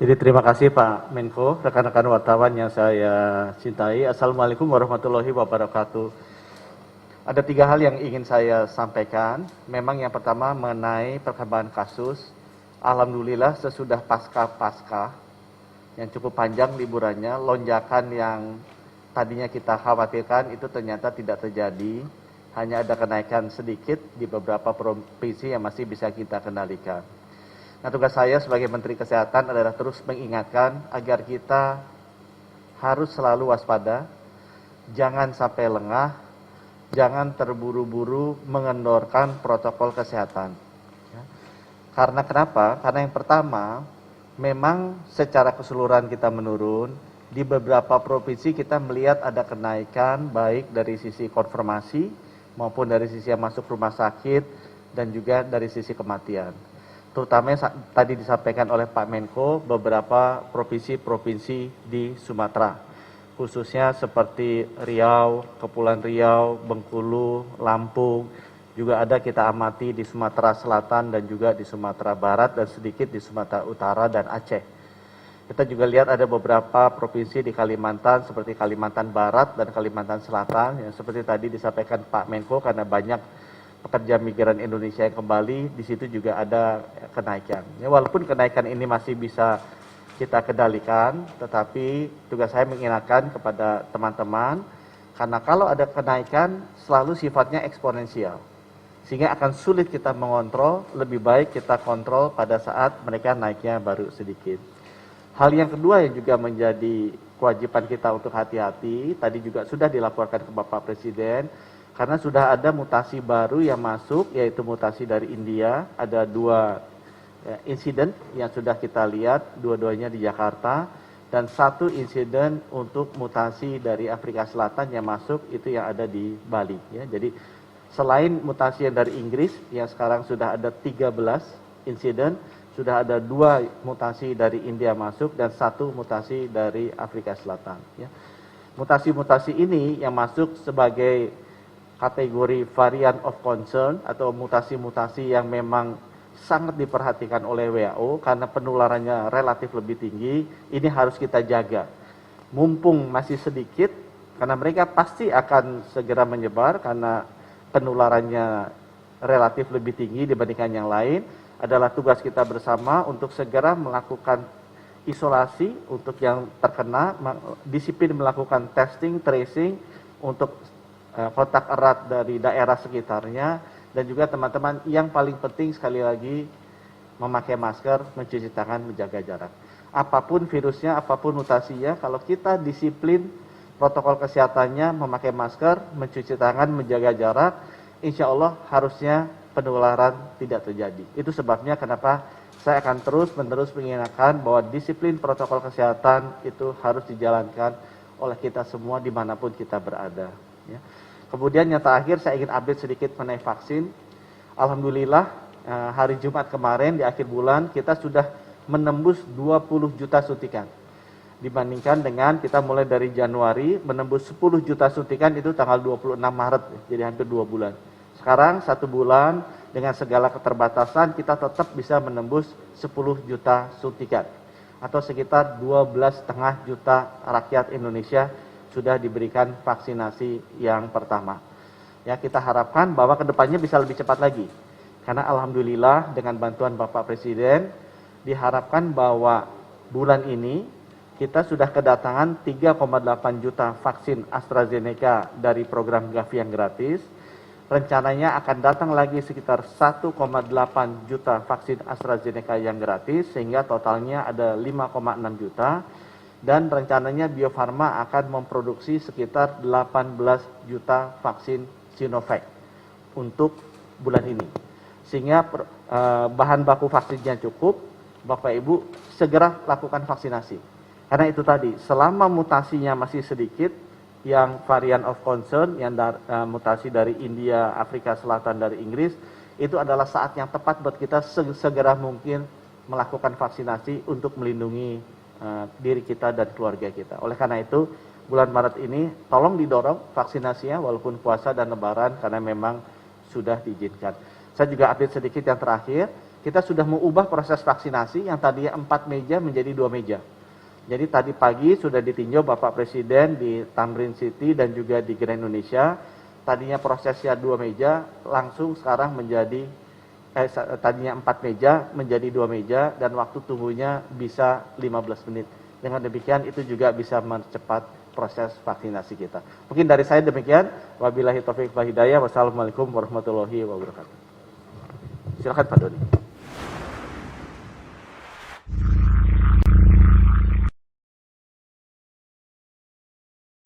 Jadi terima kasih Pak Menko, rekan-rekan wartawan yang saya cintai. Assalamualaikum warahmatullahi wabarakatuh. Ada 3 hal yang ingin saya sampaikan. Memang yang pertama mengenai perkembangan kasus. Alhamdulillah sesudah pasca yang cukup panjang liburannya, lonjakan yang tadinya kita khawatirkan itu ternyata tidak terjadi. Hanya ada kenaikan sedikit di beberapa provinsi yang masih bisa kita kendalikan. Nah, tugas saya sebagai Menteri Kesehatan adalah terus mengingatkan agar kita harus selalu waspada, jangan sampai lengah, jangan terburu-buru mengendorkan protokol kesehatan. Karena kenapa? Karena yang pertama, memang secara keseluruhan kita menurun, di beberapa provinsi kita melihat ada kenaikan baik dari sisi konfirmasi maupun dari sisi yang masuk rumah sakit dan juga dari sisi kematian. Terutama yang tadi disampaikan oleh Pak Menko, beberapa provinsi-provinsi di Sumatera, khususnya seperti Riau, Kepulauan Riau, Bengkulu, Lampung, juga ada kita amati di Sumatera Selatan dan juga di Sumatera Barat dan sedikit di Sumatera Utara dan Aceh. Kita juga lihat ada beberapa provinsi di Kalimantan seperti Kalimantan Barat dan Kalimantan Selatan yang seperti tadi disampaikan Pak Menko, karena banyak pekerja migran Indonesia yang kembali, di situ juga ada kenaikan. Ya, walaupun kenaikan ini masih bisa kita kendalikan, tetapi tugas saya mengingatkan kepada teman-teman, karena kalau ada kenaikan selalu sifatnya eksponensial, sehingga akan sulit kita mengontrol. Lebih baik kita kontrol pada saat mereka naiknya baru sedikit. Hal yang kedua yang juga menjadi kewajiban kita untuk hati-hati, tadi juga sudah dilaporkan ke Bapak Presiden, karena sudah ada mutasi baru yang masuk, yaitu mutasi dari India. Ada 2 insiden yang sudah kita lihat, dua-duanya di Jakarta, dan 1 insiden untuk mutasi dari Afrika Selatan yang masuk, itu yang ada di Bali. Ya. Jadi selain mutasi yang dari Inggris, yang sekarang sudah ada 13 insiden, sudah ada 2 mutasi dari India masuk dan 1 mutasi dari Afrika Selatan. Ya. Mutasi-mutasi ini yang masuk sebagai kategori variant of concern atau mutasi-mutasi yang memang sangat diperhatikan oleh WHO karena penularannya relatif lebih tinggi, ini harus kita jaga. Mumpung masih sedikit, karena mereka pasti akan segera menyebar karena penularannya relatif lebih tinggi dibandingkan yang lain, adalah tugas kita bersama untuk segera melakukan isolasi untuk yang terkena, disiplin melakukan testing, tracing untuk kontak erat dari daerah sekitarnya, dan juga teman-teman yang paling penting sekali lagi memakai masker, mencuci tangan, menjaga jarak. Apapun virusnya, apapun mutasinya, kalau kita disiplin protokol kesehatannya, memakai masker, mencuci tangan, menjaga jarak, insya Allah harusnya penularan tidak terjadi. Itu sebabnya kenapa saya akan terus-menerus mengingatkan bahwa disiplin protokol kesehatan itu harus dijalankan oleh kita semua dimanapun kita berada. Ya. Kemudian yang terakhir saya ingin update sedikit mengenai vaksin. Alhamdulillah hari Jumat kemarin di akhir bulan kita sudah menembus 20 juta suntikan. Dibandingkan dengan kita mulai dari Januari menembus 10 juta suntikan itu tanggal 26 Maret, jadi hampir 2 bulan. Sekarang 1 bulan dengan segala keterbatasan kita tetap bisa menembus 10 juta suntikan. Atau sekitar 12,5 juta rakyat Indonesia sudah diberikan vaksinasi yang pertama. Ya, kita harapkan bahwa kedepannya bisa lebih cepat lagi. Karena alhamdulillah dengan bantuan Bapak Presiden diharapkan bahwa bulan ini kita sudah kedatangan 3,8 juta vaksin AstraZeneca dari program Gavi yang gratis. Rencananya akan datang lagi sekitar 1,8 juta vaksin AstraZeneca yang gratis, sehingga totalnya ada 5,6 juta. Dan rencananya Bio Farma akan memproduksi sekitar 18 juta vaksin Sinovac untuk bulan ini. Sehingga bahan baku vaksinnya cukup, Bapak Ibu segera lakukan vaksinasi. Karena itu tadi, selama mutasinya masih sedikit, yang varian of concern, yang mutasi dari India, Afrika Selatan, dari Inggris, itu adalah saat yang tepat buat kita segera mungkin melakukan vaksinasi untuk melindungi diri kita dan keluarga kita. Oleh karena itu, bulan Maret ini tolong didorong vaksinasinya walaupun puasa dan lebaran karena memang sudah diizinkan. Saya juga update sedikit yang terakhir, kita sudah mengubah proses vaksinasi yang tadinya 4 meja menjadi 2 meja. Jadi tadi pagi sudah ditinjau Bapak Presiden di Tamrin City dan juga di Grand Indonesia. Tadinya prosesnya 2 meja, langsung sekarang menjadi tadinya 4 meja menjadi 2 meja dan waktu tunggunya bisa 15 menit. Dengan demikian itu juga bisa mempercepat proses vaksinasi kita. Mungkin dari saya demikian. Wabillahi taufiq wal hidayah. Wassalamualaikum warahmatullahi wabarakatuh. Silakan Pak Doni.